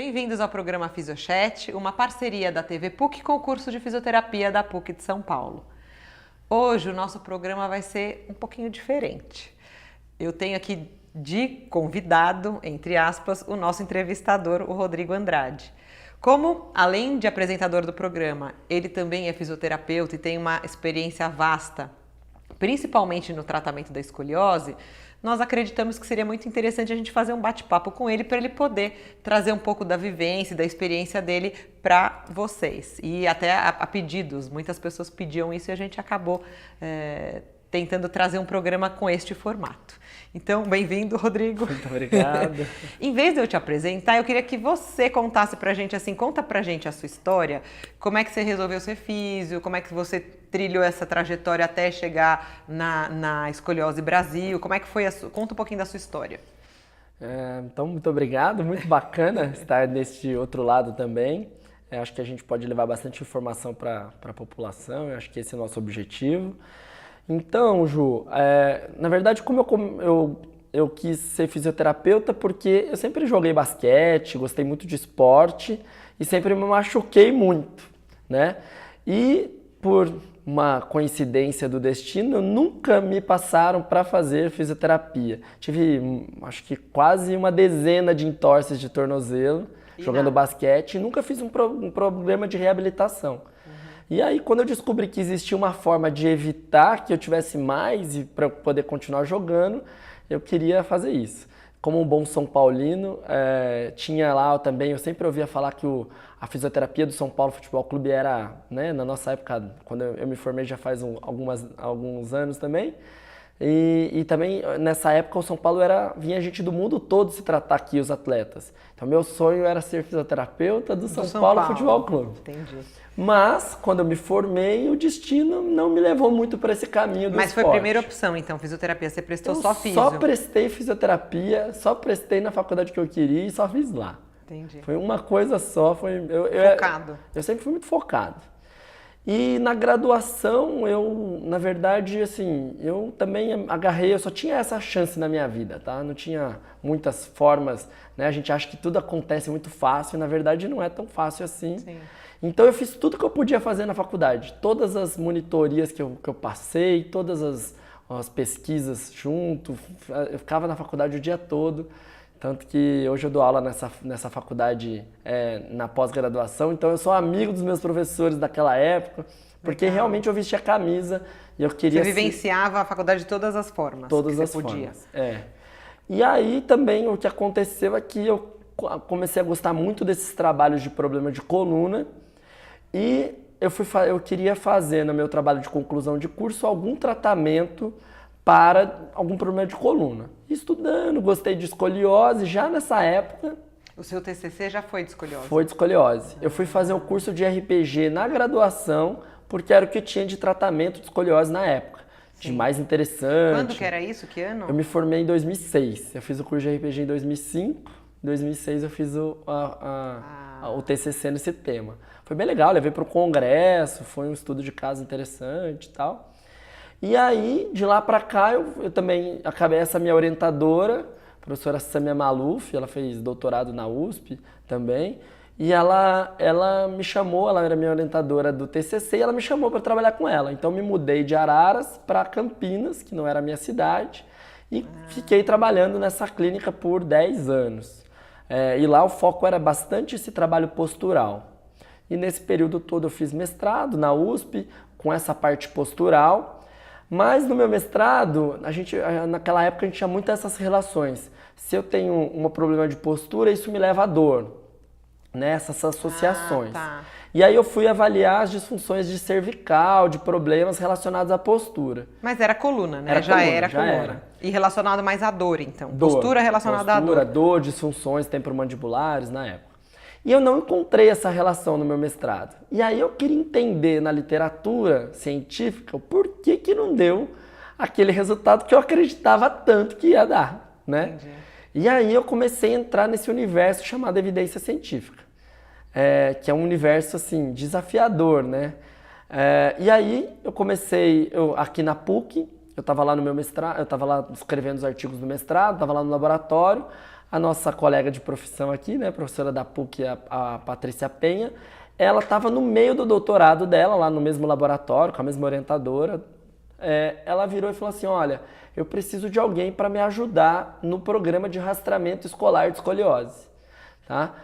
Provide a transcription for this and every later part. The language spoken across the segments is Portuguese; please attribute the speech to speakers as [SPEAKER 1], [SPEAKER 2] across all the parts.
[SPEAKER 1] Bem-vindos ao programa Fisiochat, uma parceria da TV PUC com o curso de fisioterapia da PUC de São Paulo. Hoje o nosso programa vai ser um pouquinho diferente. Eu tenho aqui de convidado, entre aspas, o nosso entrevistador, o Rodrigo Andrade. Como, além de apresentador do programa, ele também é fisioterapeuta e tem uma experiência vasta, principalmente no tratamento da escoliose, nós acreditamos que seria muito interessante a gente fazer um bate-papo com ele para ele poder trazer um pouco da vivência e da experiência dele para vocês. E até a pedidos, muitas pessoas pediam isso e a gente acabou tentando trazer um programa com este formato. Então, bem-vindo, Rodrigo.
[SPEAKER 2] Muito obrigado.
[SPEAKER 1] Em vez de eu te apresentar, eu queria que você contasse pra gente, assim, conta pra gente a sua história, como é que você resolveu ser físio, como é que você trilhou essa trajetória até chegar na Escoliose Brasil, como é que foi conta um pouquinho da sua história.
[SPEAKER 2] Então, muito obrigado, muito bacana estar neste outro lado também. Acho que a gente pode levar bastante informação para a população, eu acho que esse é o nosso objetivo. Então, Ju, na verdade, como eu quis ser fisioterapeuta porque eu sempre joguei basquete, gostei muito de esporte e sempre me machuquei muito, né? E por uma coincidência do destino, nunca me passaram para fazer fisioterapia. Tive, acho que quase uma dezena de entorses de tornozelo jogando basquete e nunca fiz um problema de reabilitação. E aí, quando eu descobri que existia uma forma de evitar que eu tivesse mais e para eu poder continuar jogando, eu queria fazer isso. Como um bom São Paulino, tinha lá também, eu sempre ouvia falar que a fisioterapia do São Paulo Futebol Clube era, né, na nossa época, quando eu me formei já faz alguns anos também, e também nessa época o São Paulo vinha gente do mundo todo se tratar aqui, os atletas. Então meu sonho era ser fisioterapeuta do São Paulo Futebol Clube.
[SPEAKER 1] Entendi.
[SPEAKER 2] Mas, quando eu me formei, o destino não me levou muito para esse caminho do
[SPEAKER 1] Mas
[SPEAKER 2] esporte.
[SPEAKER 1] foi a primeira opção, então, fisioterapia. Você prestou só físio?
[SPEAKER 2] Só prestei fisioterapia, só prestei na faculdade que eu queria e só fiz lá.
[SPEAKER 1] Entendi.
[SPEAKER 2] Foi uma coisa só.
[SPEAKER 1] Focado.
[SPEAKER 2] Eu sempre fui muito focado. E na graduação, na verdade, assim, eu também agarrei, eu só tinha essa chance na minha vida, tá? Não tinha muitas formas, né? A gente acha que tudo acontece muito fácil e, na verdade, não é tão fácil assim.
[SPEAKER 1] Sim.
[SPEAKER 2] Então eu fiz tudo que eu podia fazer na faculdade, todas as monitorias que eu passei, todas as pesquisas junto, eu ficava na faculdade o dia todo, tanto que hoje eu dou aula nessa faculdade na pós-graduação, então eu sou amigo dos meus professores daquela época, porque realmente eu vestia a camisa e eu queria...
[SPEAKER 1] Você vivenciava a faculdade de todas as formas.
[SPEAKER 2] Todas as formas, E aí também o que aconteceu é que eu comecei a gostar muito desses trabalhos de problema de coluna, e eu queria fazer no meu trabalho de conclusão de curso algum tratamento para algum problema de coluna. Estudando, gostei de escoliose já nessa época.
[SPEAKER 1] O seu TCC já foi de escoliose?
[SPEAKER 2] Foi de escoliose. Eu fui fazer o curso de RPG na graduação porque era o que tinha de tratamento de escoliose na época. Sim. De mais interessante.
[SPEAKER 1] Quando que era isso? Que ano?
[SPEAKER 2] Eu me formei em 2006. Eu fiz o curso de RPG em 2005. Em 2006 eu fiz o TCC nesse tema. Foi bem legal, levei para o congresso, foi um estudo de caso interessante e tal. E aí, de lá para cá, eu também acabei essa minha orientadora, a professora Samia Maluf, ela fez doutorado na USP também, e ela me chamou, ela era minha orientadora do TCC, e ela me chamou para trabalhar com ela. Então, me mudei de Araras para Campinas, que não era a minha cidade, e fiquei trabalhando nessa clínica por 10 anos. E lá o foco era bastante esse trabalho postural. E nesse período todo eu fiz mestrado na USP, com essa parte postural. Mas no meu mestrado, naquela época a gente tinha muito essas relações. Se eu tenho um problema de postura, isso me leva à dor, né? Essas associações.
[SPEAKER 1] Tá.
[SPEAKER 2] E aí eu fui avaliar as disfunções de cervical, de problemas relacionados à postura.
[SPEAKER 1] Mas era coluna, né?
[SPEAKER 2] Já
[SPEAKER 1] era coluna.
[SPEAKER 2] Era.
[SPEAKER 1] E relacionado mais à dor, então.
[SPEAKER 2] Dor,
[SPEAKER 1] postura relacionada à dor.
[SPEAKER 2] Dor, disfunções temporomandibulares na época. E eu não encontrei essa relação no meu mestrado. E aí eu queria entender na literatura científica o porquê que não deu aquele resultado que eu acreditava tanto que ia dar, né?
[SPEAKER 1] Entendi.
[SPEAKER 2] E aí eu comecei a entrar nesse universo chamado evidência científica, que é um universo, assim, desafiador, né? E aí eu comecei, aqui na PUC, eu estava lá no meu mestrado, eu estava lá escrevendo os artigos do mestrado, estava lá no laboratório, a nossa colega de profissão aqui, né, professora da PUC, a Patrícia Penha, ela estava no meio do doutorado dela, lá no mesmo laboratório, com a mesma orientadora. Ela virou e falou assim, olha, eu preciso de alguém para me ajudar no programa de rastreamento escolar de escoliose. Tá?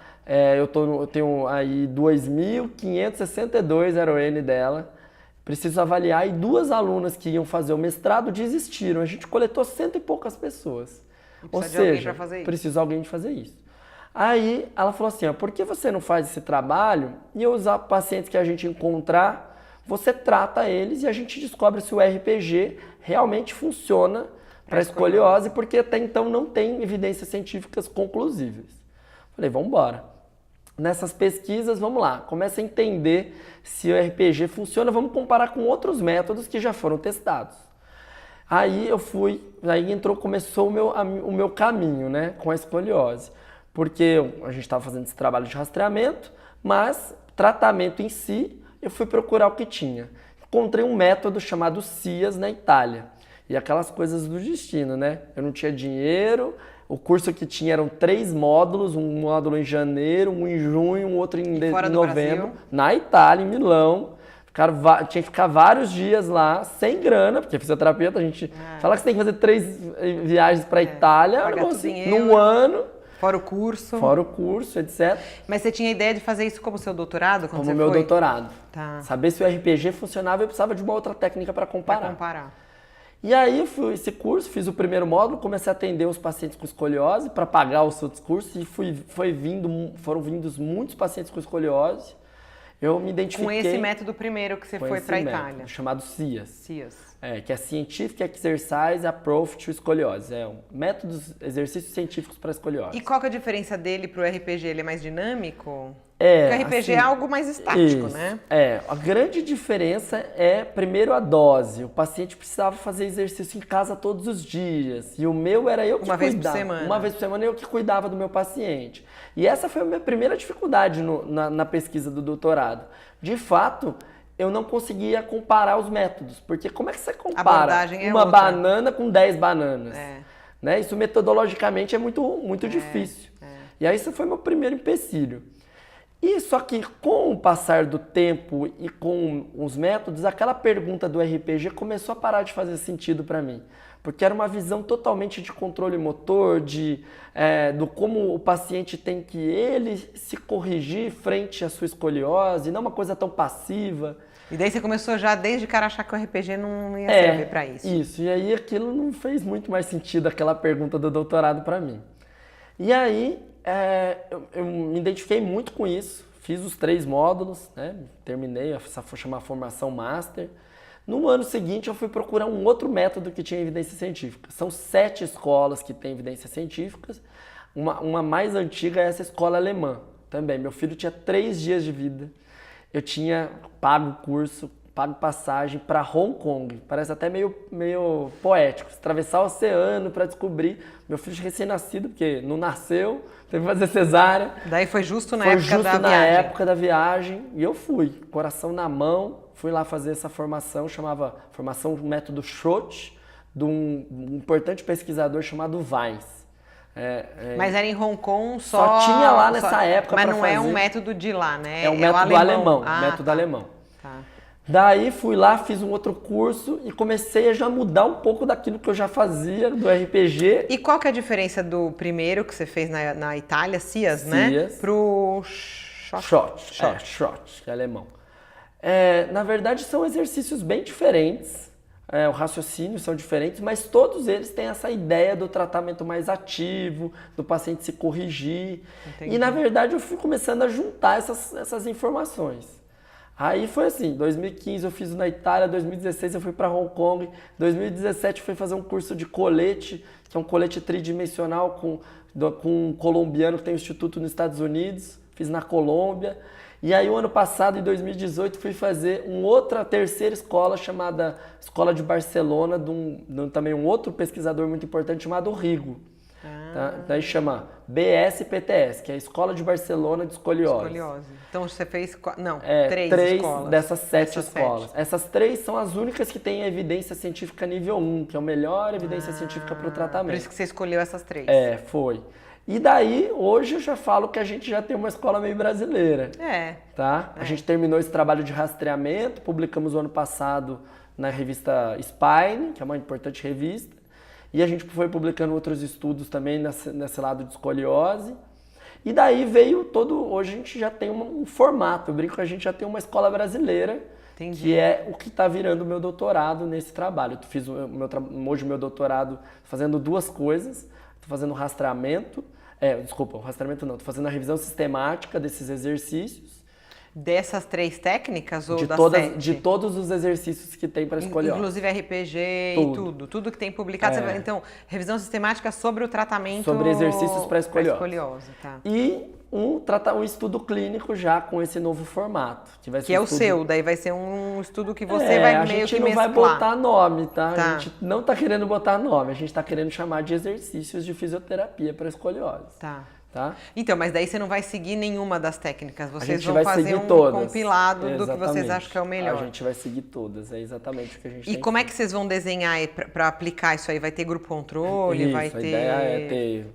[SPEAKER 2] Eu tenho aí 2.562 era o N dela, preciso avaliar, e 2 alunas que iam fazer o mestrado desistiram. A gente coletou 100 e poucas pessoas. Ou seja, precisa de alguém de fazer isso. Aí ela falou assim, por que você não faz esse trabalho e os pacientes que a gente encontrar, você trata eles e a gente descobre se o RPG realmente funciona para escoliose, porque até então não tem evidências científicas conclusíveis. Falei, vamos embora. Nessas pesquisas, vamos lá, começa a entender se o RPG funciona, vamos comparar com outros métodos que já foram testados. Aí começou o meu caminho, né, com a escoliose. Porque a gente estava fazendo esse trabalho de rastreamento, mas tratamento em si, eu fui procurar o que tinha. Encontrei um método chamado CIAS na Itália. E aquelas coisas do destino, né? Eu não tinha dinheiro, o curso que tinha eram 3 módulos, um módulo em janeiro, um em junho, um outro em novembro. Na Itália, em Milão. Tinha que ficar vários dias lá, sem grana, porque fisioterapeuta, a gente fala que você tem que fazer 3 viagens para a Itália, num ano.
[SPEAKER 1] Fora o curso.
[SPEAKER 2] Fora o curso, etc.
[SPEAKER 1] Mas você tinha ideia de fazer isso como seu doutorado?
[SPEAKER 2] Como meu doutorado.
[SPEAKER 1] Tá.
[SPEAKER 2] Saber se o RPG funcionava, eu precisava de uma outra técnica para comparar. E aí eu fui esse curso, fiz o primeiro módulo, comecei a atender os pacientes com escoliose para pagar os outros cursos e foram vindos muitos pacientes com escoliose. Eu me identifiquei...
[SPEAKER 1] Com esse método primeiro que você foi para a Itália.
[SPEAKER 2] Chamado CIAS.
[SPEAKER 1] CIAS.
[SPEAKER 2] Que é Scientific Exercise Approach to Escoliose. Métodos, exercícios científicos para escoliose.
[SPEAKER 1] E qual que é a diferença dele para o RPG? Ele é mais dinâmico? Porque o RPG assim, é algo mais estático, né?
[SPEAKER 2] A grande diferença é, primeiro, a dose. O paciente precisava fazer exercício em casa todos os dias. E o meu era eu que cuidava. Uma vez por semana. Uma vez por semana eu que cuidava do meu paciente. E essa foi a minha primeira dificuldade na pesquisa do doutorado. De fato, eu não conseguia comparar os métodos. Porque como é que você compara uma banana com 10 bananas? Né? Isso metodologicamente é muito difícil. E aí isso foi meu primeiro empecilho. E só que com o passar do tempo e com os métodos, aquela pergunta do RPG começou a parar de fazer sentido para mim. Porque era uma visão totalmente de controle motor, do como o paciente tem que ele se corrigir frente à sua escoliose, não uma coisa tão passiva.
[SPEAKER 1] E daí você começou já desde cara a achar que o RPG não ia servir para isso.
[SPEAKER 2] Isso, e aí aquilo não fez muito mais sentido, aquela pergunta do doutorado para mim. E aí... eu me identifiquei muito com isso, fiz os 3 módulos, né? Terminei, essa foi chamar formação master. No ano seguinte eu fui procurar um outro método que tinha evidência científica. São 7 escolas que têm evidências científicas, uma mais antiga é essa escola alemã também. Meu filho tinha 3 dias de vida, eu tinha pago o curso, pago passagem para Hong Kong, parece até meio poético, atravessar o oceano para descobrir. Meu filho recém-nascido, porque não nasceu, teve que fazer cesárea.
[SPEAKER 1] Daí foi justo na época
[SPEAKER 2] da viagem e eu fui, coração na mão, fui lá fazer essa formação, chamava Formação Método Schott, de um importante pesquisador chamado Weiss.
[SPEAKER 1] Mas era em Hong Kong só
[SPEAKER 2] tinha lá nessa época.
[SPEAKER 1] Mas não é um método de lá, né?
[SPEAKER 2] É um método alemão. Método alemão.
[SPEAKER 1] Tá.
[SPEAKER 2] Daí fui lá, fiz um outro curso e comecei a já mudar um pouco daquilo que eu já fazia do RPG.
[SPEAKER 1] E qual que é a diferença do primeiro que você fez na Itália, CIAS, né? Pro
[SPEAKER 2] Schott, que é alemão. Na verdade são exercícios bem diferentes, o raciocínio são diferentes, mas todos eles têm essa ideia do tratamento mais ativo, do paciente se corrigir. Entendi. E na verdade eu fui começando a juntar essas informações. Aí foi assim, 2015 eu fiz na Itália, 2016 eu fui para Hong Kong, 2017 eu fui fazer um curso de colete, que é um colete tridimensional com um colombiano que tem um instituto nos Estados Unidos, fiz na Colômbia. E aí o ano passado, em 2018, fui fazer terceira escola chamada Escola de Barcelona, também um outro pesquisador muito importante chamado Rigo. Tá? Daí chama BSPTS, que é a Escola de Barcelona de Escoliose.
[SPEAKER 1] Escoliose. Então você fez, não,
[SPEAKER 2] três
[SPEAKER 1] escolas.
[SPEAKER 2] dessas 7 escolas. Essas 3 são as únicas que têm evidência científica nível 1, que é a melhor evidência científica para o tratamento.
[SPEAKER 1] Por isso que você escolheu essas 3.
[SPEAKER 2] Foi. E daí, hoje eu já falo que a gente já tem uma escola meio brasileira. Tá? A gente terminou esse trabalho de rastreamento, publicamos o ano passado na revista Spine, que é uma importante revista, e a gente foi publicando outros estudos também nesse lado de escoliose. E daí veio hoje a gente já tem um formato, eu brinco que a gente já tem uma escola brasileira, que é o que está virando o meu doutorado nesse trabalho. Eu fiz hoje o meu doutorado fazendo 2 coisas, estou fazendo rastreamento, rastreamento não, estou fazendo a revisão sistemática desses exercícios.
[SPEAKER 1] Dessas 3 técnicas ou das 7?
[SPEAKER 2] De todos os exercícios que tem para escoliose.
[SPEAKER 1] Inclusive RPG e tudo que tem publicado. Então, revisão sistemática sobre o tratamento...
[SPEAKER 2] Sobre exercícios para escoliose.
[SPEAKER 1] Tá.
[SPEAKER 2] E um estudo clínico já com esse novo formato.
[SPEAKER 1] Que é o seu, daí vai ser um estudo que você vai meio que mesclar. A gente não vai
[SPEAKER 2] botar nome, tá? A gente não está querendo botar nome, a gente está querendo chamar de exercícios de fisioterapia para escoliose. Tá?
[SPEAKER 1] Então, mas daí você não vai seguir nenhuma das técnicas, vocês vão
[SPEAKER 2] vai
[SPEAKER 1] fazer um
[SPEAKER 2] todas.
[SPEAKER 1] Compilado do que vocês acham que é o melhor.
[SPEAKER 2] A gente vai seguir todas, é exatamente o que a gente tem.
[SPEAKER 1] E como é que vocês vão desenhar para aplicar isso aí? Vai ter grupo controle?
[SPEAKER 2] A ideia é ter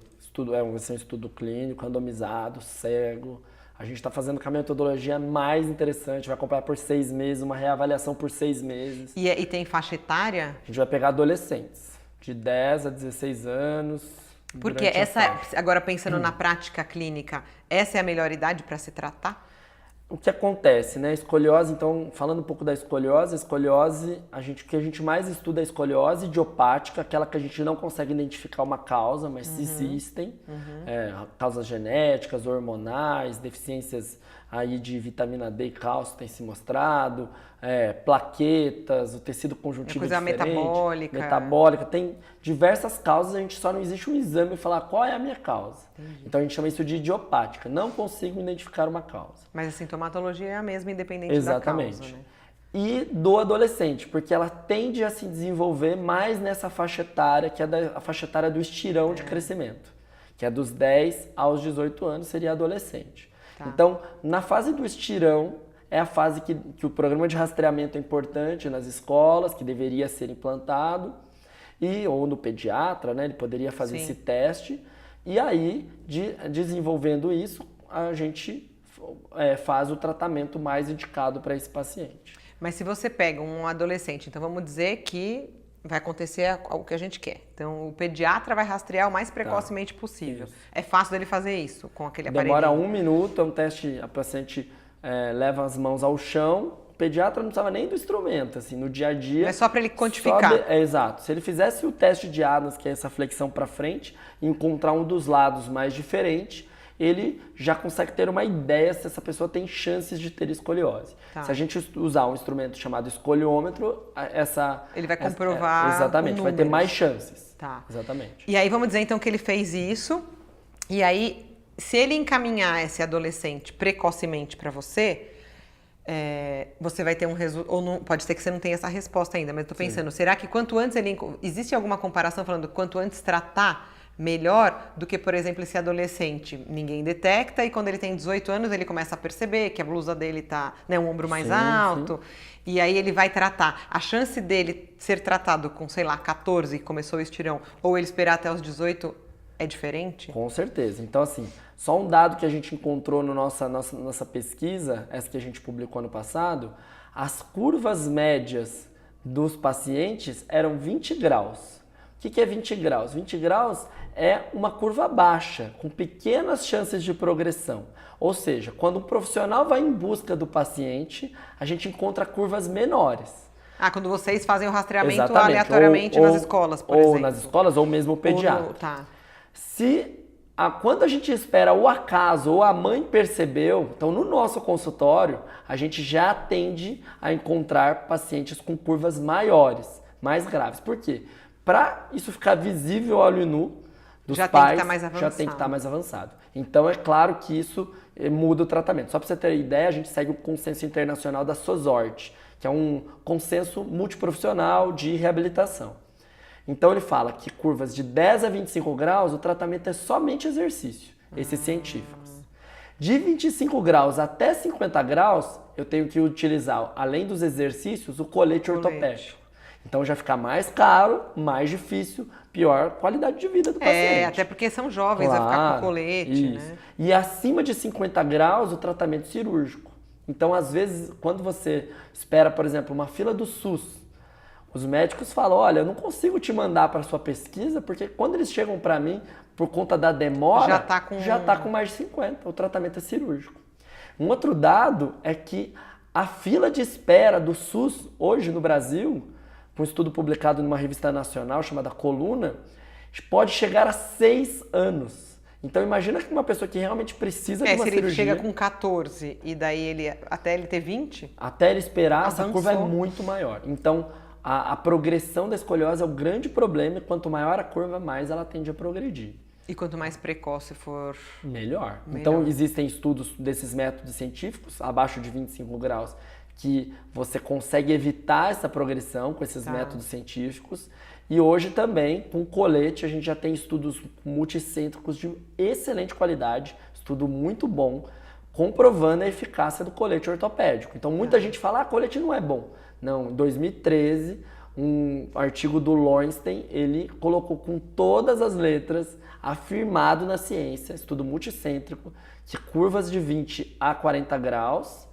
[SPEAKER 2] vai ser um estudo clínico, randomizado, cego. A gente está fazendo com a metodologia mais interessante, vai acompanhar por 6 meses, uma reavaliação por 6 meses.
[SPEAKER 1] E tem faixa etária?
[SPEAKER 2] A gente vai pegar adolescentes, de 10 a 16 anos.
[SPEAKER 1] Porque agora pensando na prática clínica, essa é a melhor idade para se tratar?
[SPEAKER 2] O que acontece, né? Escoliose, então, falando um pouco da escoliose, o que a gente mais estuda é a escoliose idiopática, aquela que a gente não consegue identificar uma causa, mas existem. Causas genéticas, hormonais, deficiências aí de vitamina D e cálcio tem se mostrado, plaquetas, o tecido conjuntivo diferente. Metabólica, tem diversas causas, a gente só não existe um exame e falar qual é a minha causa. Então a gente chama isso de idiopática, não consigo identificar uma causa.
[SPEAKER 1] Mas a sintomatologia é a mesma, independente da causa, né?
[SPEAKER 2] E do adolescente, porque ela tende a se desenvolver mais nessa faixa etária, que é a faixa etária do estirão de crescimento, que é dos 10 aos 18 anos, seria adolescente. Então, na fase do estirão, é a fase que o programa de rastreamento é importante nas escolas, que deveria ser implantado, ou no pediatra, né, ele poderia fazer esse teste, e aí, desenvolvendo isso, a gente faz o tratamento mais indicado para esse paciente.
[SPEAKER 1] Mas se você pega um adolescente, então vamos dizer que vai acontecer o que a gente quer. Então, o pediatra vai rastrear o mais precocemente possível. Isso. É fácil dele fazer isso com aquele aparelho?
[SPEAKER 2] Demora 1 minuto, é um teste, a paciente leva as mãos ao chão, o pediatra não precisava nem do instrumento, assim, no dia a dia.
[SPEAKER 1] É só para ele quantificar.
[SPEAKER 2] Exato. Se ele fizesse o teste de Adams, que é essa flexão para frente, e encontrar um dos lados mais diferente, ele já consegue ter uma ideia se essa pessoa tem chances de ter escoliose. Se a gente usar um instrumento chamado escoliômetro,
[SPEAKER 1] ele vai comprovar
[SPEAKER 2] exatamente, vai ter mais chances. Exatamente.
[SPEAKER 1] E aí vamos dizer então que ele fez isso, e aí se ele encaminhar esse adolescente precocemente para você, você vai ter um resultado, ou não, pode ser que você não tenha essa resposta ainda, mas eu tô pensando, será que quanto antes existe alguma comparação falando quanto antes tratar melhor do que, por exemplo, esse adolescente ninguém detecta e quando ele tem 18 anos ele começa a perceber que a blusa dele tá, né, um ombro mais alto, e aí ele vai tratar. A chance dele ser tratado com, sei lá, 14 que começou o estirão, ou ele esperar até os 18 é diferente?
[SPEAKER 2] Com certeza. Então, assim, só um dado que a gente encontrou na nossa pesquisa, essa que a gente publicou ano passado, as curvas médias dos pacientes eram 20 graus. O que é 20 graus? 20 graus é uma curva baixa, com pequenas chances de progressão. Ou seja, quando o profissional vai em busca do paciente, a gente encontra curvas menores.
[SPEAKER 1] Quando vocês fazem o rastreamento aleatoriamente nas escolas, por exemplo.
[SPEAKER 2] Ou nas escolas, ou mesmo o pediatra. Quando a gente espera o acaso ou a mãe percebeu, então no nosso consultório, a gente já tende a encontrar pacientes com curvas maiores, mais graves. Por quê? Para isso ficar visível ao olho nu dos pais, já tem que estar mais avançado. Então é claro que isso muda o tratamento. Só para você ter ideia, a gente segue o consenso internacional da SOSORT, que é um consenso multiprofissional de reabilitação. Então ele fala que curvas de 10 a 25 graus, o tratamento é somente exercício, esses científicos. De 25 graus até 50 graus, eu tenho que utilizar, além dos exercícios, o colete ortopédico. Então já fica mais caro, mais difícil, pior qualidade de vida do paciente.
[SPEAKER 1] Até porque são jovens, vai ficar com colete,
[SPEAKER 2] isso.
[SPEAKER 1] né?
[SPEAKER 2] E acima de 50 graus, o tratamento cirúrgico. Então, às vezes, quando você espera, por exemplo, uma fila do SUS, os médicos falam, olha, eu não consigo te mandar para sua pesquisa, porque quando eles chegam para mim, por conta da demora, já tá com mais de 50, o tratamento é cirúrgico. Um outro dado é que a fila de espera do SUS, hoje no Brasil, um estudo publicado numa revista nacional chamada Coluna, pode chegar a 6 anos. Então imagina que uma pessoa que realmente precisa de uma cirurgia...
[SPEAKER 1] Se ele chega com 14 e daí até ele ter 20...
[SPEAKER 2] Até ele esperar,
[SPEAKER 1] avançou.
[SPEAKER 2] Essa curva é muito maior. Então a progressão da escoliose é o grande problema e quanto maior a curva, mais ela tende a progredir.
[SPEAKER 1] E quanto mais precoce for...
[SPEAKER 2] Melhor. Então existem estudos desses métodos científicos, abaixo de 25 graus, que você consegue evitar essa progressão com esses métodos científicos. E hoje também, com colete, a gente já tem estudos multicêntricos de excelente qualidade, estudo muito bom, comprovando a eficácia do colete ortopédico. Então muita gente fala, colete não é bom. Não, em 2013, um artigo do Lowenstein, ele colocou com todas as letras, afirmado na ciência, estudo multicêntrico, que curvas de 20 a 40 graus,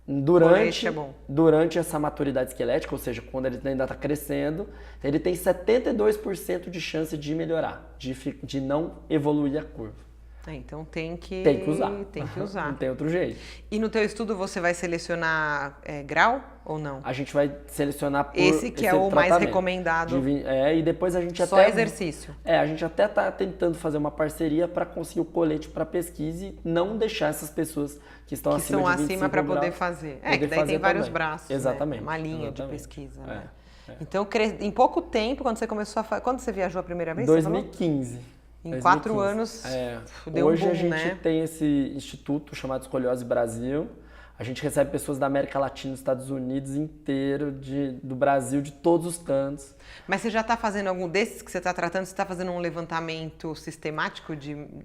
[SPEAKER 2] durante essa maturidade esquelética, ou seja, quando ele ainda está crescendo, ele tem 72% de chance de melhorar, de não evoluir a curva.
[SPEAKER 1] Então tem que
[SPEAKER 2] usar. Não tem outro jeito.
[SPEAKER 1] E no teu estudo você vai selecionar grau ou não?
[SPEAKER 2] A gente vai selecionar por
[SPEAKER 1] esse que é o mais recomendado.
[SPEAKER 2] E depois a gente
[SPEAKER 1] só exercício.
[SPEAKER 2] A gente até está tentando fazer uma parceria para conseguir o colete para pesquisa e não deixar essas pessoas que estão acima de 25
[SPEAKER 1] acima para poder fazer. Que daí tem vários braços.
[SPEAKER 2] Exatamente.
[SPEAKER 1] Né? Uma linha de pesquisa. Né? Então, em pouco tempo, quando você começou a fazer... Quando você viajou a primeira vez?
[SPEAKER 2] 2015.
[SPEAKER 1] Em 4 anos, deu
[SPEAKER 2] Hoje
[SPEAKER 1] um boom,
[SPEAKER 2] a gente tem esse instituto chamado Escoliose Brasil. A gente recebe pessoas da América Latina, dos Estados Unidos inteiro, do Brasil, de todos os cantos.
[SPEAKER 1] Mas você já está fazendo algum desses que você está tratando? Você está fazendo um levantamento sistemático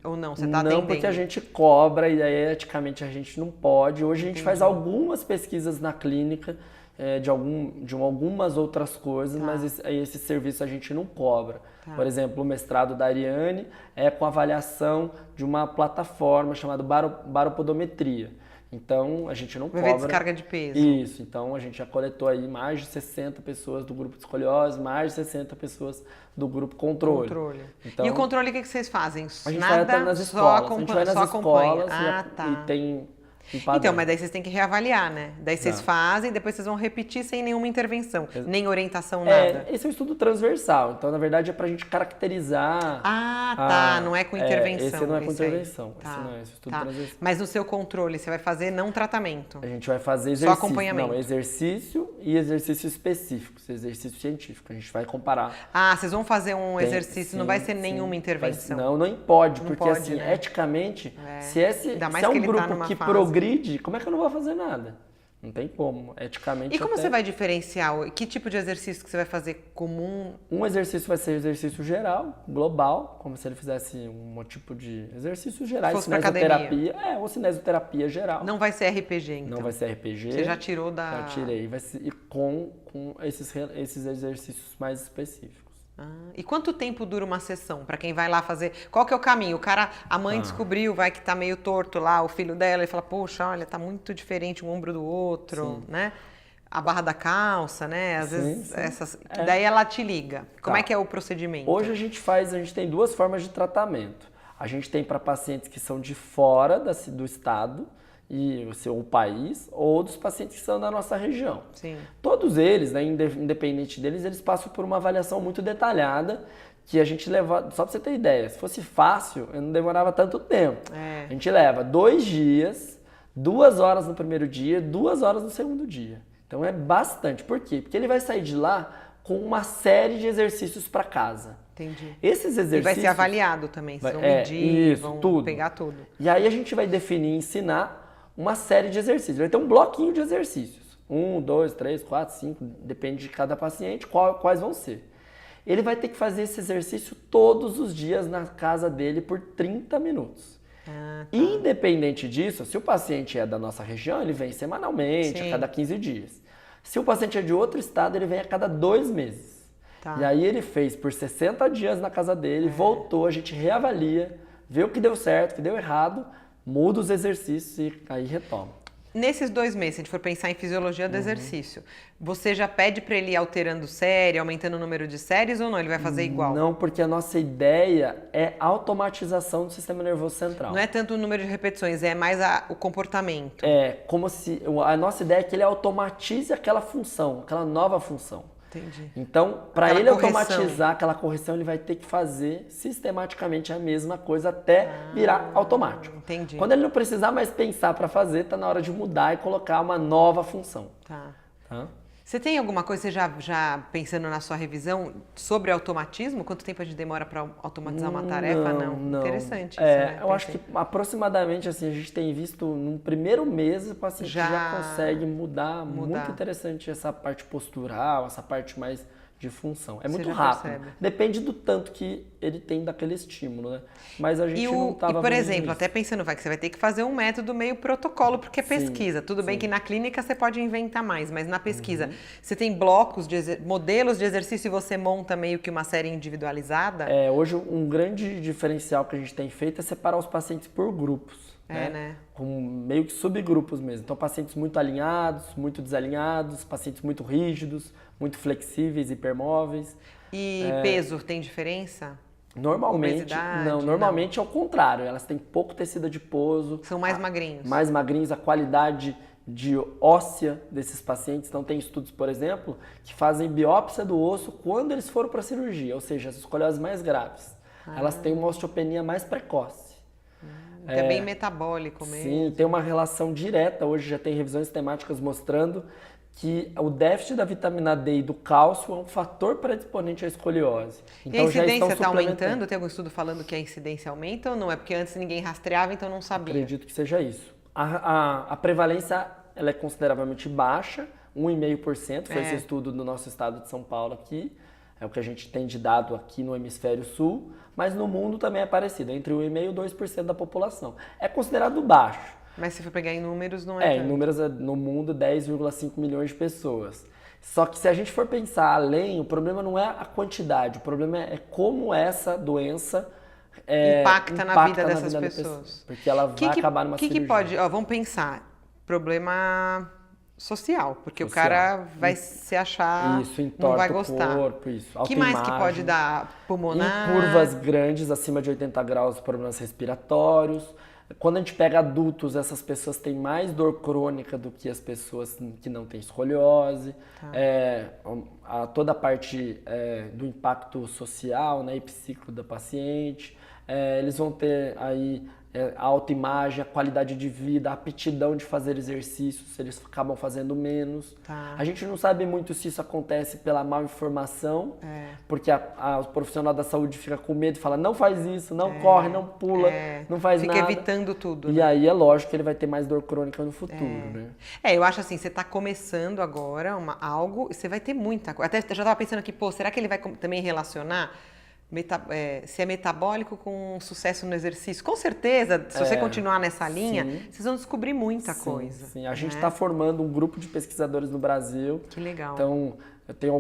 [SPEAKER 1] ou não? Você está atendendo?
[SPEAKER 2] Não, porque a gente cobra e aí eticamente a gente não pode. Hoje a gente faz algumas pesquisas na clínica, de algumas outras coisas, mas esse serviço a gente não cobra. Por exemplo, o mestrado da Ariane é com avaliação de uma plataforma chamada baropodometria. Então, a gente não cobra...
[SPEAKER 1] Vai ver descarga de peso.
[SPEAKER 2] Isso. Então, a gente já coletou aí mais de 60 pessoas do grupo de escoliose, mais de 60 pessoas do grupo controle. Então,
[SPEAKER 1] e o controle, o que vocês fazem?
[SPEAKER 2] A gente vai nas escolas. A gente vai nas escolas e tem...
[SPEAKER 1] Então, mas daí vocês têm que reavaliar, né? Daí vocês fazem, depois vocês vão repetir sem nenhuma intervenção, nem orientação, nada.
[SPEAKER 2] Esse é um estudo transversal, então na verdade é pra gente caracterizar...
[SPEAKER 1] não é com intervenção.
[SPEAKER 2] Esse não é com intervenção, esse não é esse estudo transversal.
[SPEAKER 1] Mas no seu controle, você vai fazer não tratamento?
[SPEAKER 2] A gente vai fazer exercício.
[SPEAKER 1] Só acompanhamento?
[SPEAKER 2] Não, exercício e exercício específico, exercício científico, a gente vai comparar.
[SPEAKER 1] Vocês vão fazer um exercício, não vai ser nenhuma intervenção?
[SPEAKER 2] Não pode, porque assim, eticamente, se é um grupo que progride, como é que eu não vou fazer nada? Não tem como, eticamente.
[SPEAKER 1] E como você vai diferenciar? Que tipo de exercício que você vai fazer comum?
[SPEAKER 2] Um exercício vai ser exercício geral, global, como se ele fizesse um tipo de exercício geral. Cinesioterapia. Ou cinesioterapia geral.
[SPEAKER 1] Não vai ser RPG, então?
[SPEAKER 2] Não vai ser RPG.
[SPEAKER 1] Você já tirou da...
[SPEAKER 2] Já tirei. Vai ser, com esses exercícios mais específicos.
[SPEAKER 1] E quanto tempo dura uma sessão para quem vai lá fazer? Qual que é o caminho? A mãe descobriu, vai que tá meio torto lá, o filho dela, e fala, poxa, olha, tá muito diferente um ombro do outro, né? A barra da calça, né? Às vezes essas. Daí ela te liga. Como é que é o procedimento?
[SPEAKER 2] Hoje a gente tem 2 formas de tratamento. A gente tem para pacientes que são de fora do estado, e o país, ou dos pacientes que são da nossa região.
[SPEAKER 1] Sim.
[SPEAKER 2] Todos eles, né, independente deles, eles passam por uma avaliação muito detalhada que a gente leva, só para você ter ideia, se fosse fácil, eu não demorava tanto tempo. A gente leva 2 dias, 2 horas no primeiro dia, 2 horas no segundo dia. Então é bastante. Por quê? Porque ele vai sair de lá com uma série de exercícios para casa.
[SPEAKER 1] Entendi.
[SPEAKER 2] Esses exercícios...
[SPEAKER 1] E vai ser avaliado também, vocês vão medir, vão pegar tudo.
[SPEAKER 2] E aí a gente vai definir e ensinar uma série de exercícios. Vai ter um bloquinho de exercícios. 1, 2, 3, 4, 5, depende de cada paciente, quais vão ser. ele vai ter que fazer esse exercício todos os dias na casa dele por 30 minutos.
[SPEAKER 1] Tá.
[SPEAKER 2] Independente disso, se o paciente é da nossa região, ele vem semanalmente,
[SPEAKER 1] Sim.
[SPEAKER 2] a cada 15 dias. Se o paciente é de outro estado, ele vem a cada 2 meses.
[SPEAKER 1] Tá.
[SPEAKER 2] E aí ele fez por 60 dias na casa dele, voltou, a gente reavalia, vê o que deu certo, o que deu errado, muda os exercícios e aí retoma.
[SPEAKER 1] Nesses 2 meses, se a gente for pensar em fisiologia do exercício, você já pede para ele ir alterando série, aumentando o número de séries ou não? Ele vai fazer igual?
[SPEAKER 2] Não, porque a nossa ideia é automatização do sistema nervoso central.
[SPEAKER 1] Não é tanto o número de repetições, é mais o comportamento.
[SPEAKER 2] É como se a nossa ideia é que ele automatize aquela função, aquela nova função.
[SPEAKER 1] Entendi.
[SPEAKER 2] Então, para
[SPEAKER 1] Aquela
[SPEAKER 2] ele
[SPEAKER 1] correção.
[SPEAKER 2] automatizar aquela correção, ele vai ter que fazer sistematicamente a mesma coisa até virar automático.
[SPEAKER 1] Entendi.
[SPEAKER 2] Quando ele não precisar mais pensar para fazer, tá na hora de mudar e colocar uma nova função.
[SPEAKER 1] Tá.
[SPEAKER 2] Tá?
[SPEAKER 1] Você tem alguma coisa, você já pensando na sua revisão, sobre automatismo? Quanto tempo a gente demora para automatizar uma tarefa? Não. Interessante isso, né?
[SPEAKER 2] Eu acho que aproximadamente assim, a gente tem visto no primeiro mês o paciente já consegue mudar. Muito interessante essa parte postural, essa parte mais de função. É muito rápido.
[SPEAKER 1] Percebe.
[SPEAKER 2] Depende do tanto que ele tem daquele estímulo, né? Mas a gente não estava.
[SPEAKER 1] E, por exemplo, até pensando, que você vai ter que fazer um método meio protocolo, porque é pesquisa. Tudo bem que na clínica você pode inventar mais, mas na pesquisa você tem blocos, modelos de exercício e você monta meio que uma série individualizada?
[SPEAKER 2] Hoje um grande diferencial que a gente tem feito é separar os pacientes por grupos.
[SPEAKER 1] Né?
[SPEAKER 2] Com meio que subgrupos mesmo. Então, pacientes muito alinhados, muito desalinhados, pacientes muito rígidos, muito flexíveis, hipermóveis.
[SPEAKER 1] E peso tem diferença?
[SPEAKER 2] Normalmente,
[SPEAKER 1] Obesidade,
[SPEAKER 2] normalmente é o contrário. Elas têm pouco tecido adiposo.
[SPEAKER 1] São mais magrinhos.
[SPEAKER 2] Mais magrinhos, a qualidade de óssea desses pacientes. Então, tem estudos, por exemplo, que fazem biópsia do osso quando eles foram para a cirurgia, ou seja, as escolioses mais graves. Elas têm uma osteopenia mais precoce.
[SPEAKER 1] É bem metabólico mesmo.
[SPEAKER 2] Sim, tem uma relação direta. Hoje já tem revisões temáticas mostrando que o déficit da vitamina D e do cálcio é um fator predisponente à escoliose.
[SPEAKER 1] Então, e a incidência está aumentando? Tem algum estudo falando que a incidência aumenta ou não? É porque antes ninguém rastreava, então não sabia?
[SPEAKER 2] Acredito que seja isso. A prevalência ela é consideravelmente baixa, 1,5%. Foi esse estudo no nosso estado de São Paulo aqui. É o que a gente tem de dado aqui no hemisfério sul, mas no mundo também é parecido, entre 1,5% e 2% da população. É considerado baixo.
[SPEAKER 1] Mas se for pegar em números, não
[SPEAKER 2] em números no mundo, 10,5 milhões de pessoas. Só que se a gente for pensar além, o problema não é a quantidade, o problema é como essa doença
[SPEAKER 1] impacta na vida dessas pessoas.
[SPEAKER 2] Porque ela vai acabar numa cirurgia.
[SPEAKER 1] Que pode, vamos pensar, problema social, porque o cara vai se achar, não vai gostar.
[SPEAKER 2] Corpo, isso.
[SPEAKER 1] O que mais que pode dar? Pulmonar?
[SPEAKER 2] Em curvas grandes, acima de 80 graus, problemas respiratórios. Quando a gente pega adultos, essas pessoas têm mais dor crônica do que as pessoas que não têm escoliose. Toda a parte do impacto social, né, e psíquico da paciente. Eles vão ter aí a autoimagem, a qualidade de vida, a aptidão de fazer exercícios, eles acabam fazendo menos. A gente não sabe muito se isso acontece pela má informação, porque o profissional da saúde fica com medo e fala, não faz isso, não corre, não pula, não faz nada.
[SPEAKER 1] Fica evitando tudo.
[SPEAKER 2] E aí é lógico que ele vai ter mais dor crônica no futuro, né?
[SPEAKER 1] Eu acho assim, você está começando agora algo, você vai ter muita coisa. Até eu já estava pensando aqui, será que ele vai também relacionar se é metabólico com sucesso no exercício? Com certeza, se você continuar nessa linha, vocês vão descobrir muita coisa.
[SPEAKER 2] Sim, a gente está formando um grupo de pesquisadores no Brasil.
[SPEAKER 1] Que legal.
[SPEAKER 2] Então, eu tenho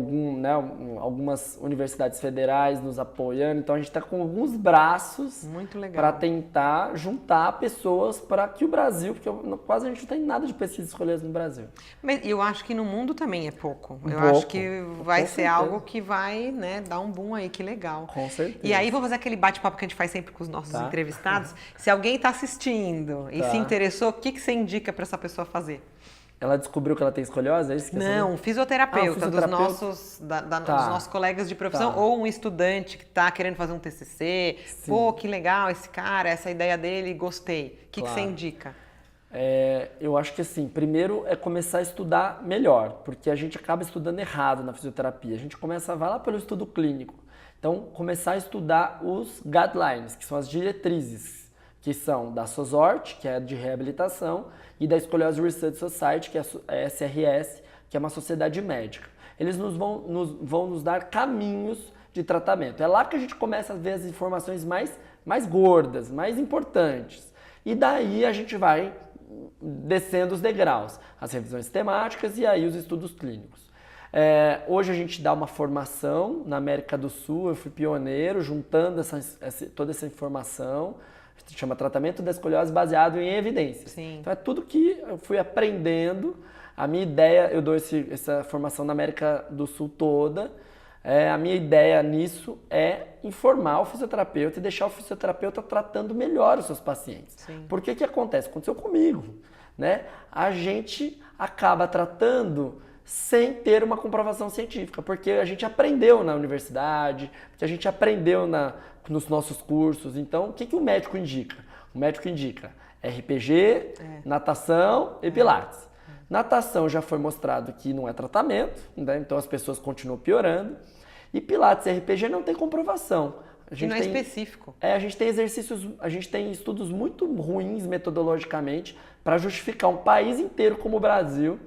[SPEAKER 2] algumas universidades federais nos apoiando, então a gente está com alguns braços para tentar juntar pessoas para que o Brasil, porque quase a gente não tem nada de pesquisa de escoliose no Brasil.
[SPEAKER 1] Mas eu acho que no mundo também é pouco. Acho que vai ser algo que vai dar um boom aí, que legal.
[SPEAKER 2] Com certeza.
[SPEAKER 1] E aí vou fazer aquele bate-papo que a gente faz sempre com os nossos entrevistados. Se alguém está assistindo e se interessou, o que você indica para essa pessoa fazer?
[SPEAKER 2] Ela descobriu que ela tem escoliose? É isso que
[SPEAKER 1] não, fisioterapeuta, dos nossos colegas de profissão, ou um estudante que está querendo fazer um TCC. Pô, que legal esse cara, essa ideia dele, gostei. O que você indica?
[SPEAKER 2] Eu acho que assim, primeiro é começar a estudar melhor, porque a gente acaba estudando errado na fisioterapia. A gente vai lá pelo estudo clínico. Então, começar a estudar os guidelines, que são as diretrizes, que são da SOSORT, que é de reabilitação, e da Scoliosing Research Society, que é a SRS, que é uma sociedade médica. Eles vão nos dar caminhos de tratamento. É lá que a gente começa a ver as informações mais gordas, mais importantes. E daí a gente vai descendo os degraus, as revisões temáticas e aí os estudos clínicos. Hoje a gente dá uma formação na América do Sul, eu fui pioneiro juntando toda essa informação, se chama tratamento da escoliose baseado em evidências.
[SPEAKER 1] Sim.
[SPEAKER 2] Então é tudo que eu fui aprendendo. A minha ideia, eu dou essa formação na América do Sul toda. A minha ideia nisso é informar o fisioterapeuta e deixar o fisioterapeuta tratando melhor os seus pacientes.
[SPEAKER 1] Sim.
[SPEAKER 2] Por que acontece? Aconteceu comigo, né? A gente acaba tratando sem ter uma comprovação científica, porque a gente aprendeu na universidade, porque a gente aprendeu nos nossos cursos. Então, o que o médico indica? O médico indica RPG, natação e pilates. Natação já foi mostrado que não é tratamento, né? Então as pessoas continuam piorando. E pilates e RPG não tem comprovação.
[SPEAKER 1] E não é específico.
[SPEAKER 2] A gente tem a gente tem estudos muito ruins metodologicamente para justificar um país inteiro como o Brasil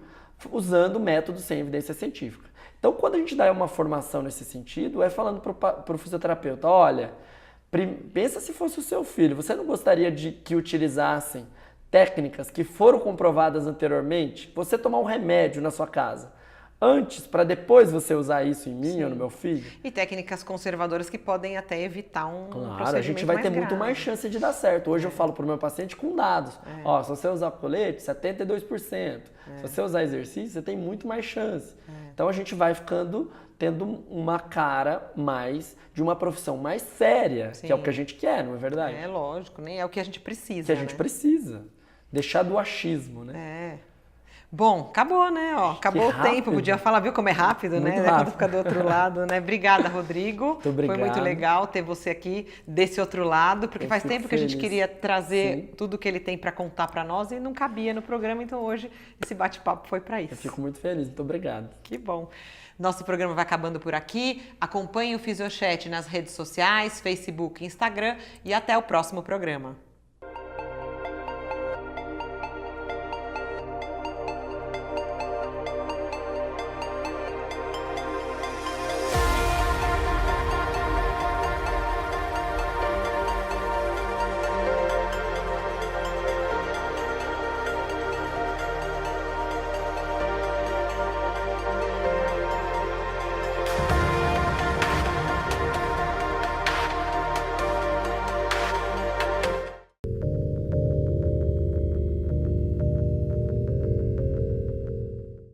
[SPEAKER 2] usando métodos sem evidência científica. Então, quando a gente dá uma formação nesse sentido, é falando para o fisioterapeuta, olha, pensa se fosse o seu filho, você não gostaria de que utilizassem técnicas que foram comprovadas anteriormente? Você tomar um remédio na sua casa antes, para depois você usar isso em mim ou no meu filho?
[SPEAKER 1] E técnicas conservadoras que podem até evitar um
[SPEAKER 2] Claro, a gente vai ter muito mais chance de dar certo. Hoje eu falo para o meu paciente com dados. Ó, se você usar colete, 72%. Se você usar exercício, você tem muito mais chance. Então a gente vai tendo uma cara mais de uma profissão mais séria, que é o que a gente quer, não é verdade?
[SPEAKER 1] É lógico, nem é o que a gente precisa.
[SPEAKER 2] Que a gente precisa. Deixar do achismo, né?
[SPEAKER 1] Bom, acabou, né? Acabou o tempo. Podia falar, viu como é rápido, né? Quando fica do outro lado, né? Obrigada, Rodrigo.
[SPEAKER 2] Muito obrigado.
[SPEAKER 1] Foi muito legal ter você aqui desse outro lado, porque faz tempo que a gente queria trazer tudo que ele tem para contar para nós e não cabia no programa, então hoje esse bate-papo foi para isso.
[SPEAKER 2] Eu fico muito feliz, muito obrigado.
[SPEAKER 1] Que bom. Nosso programa vai acabando por aqui. Acompanhe o Fisiochat nas redes sociais, Facebook e Instagram e até o próximo programa.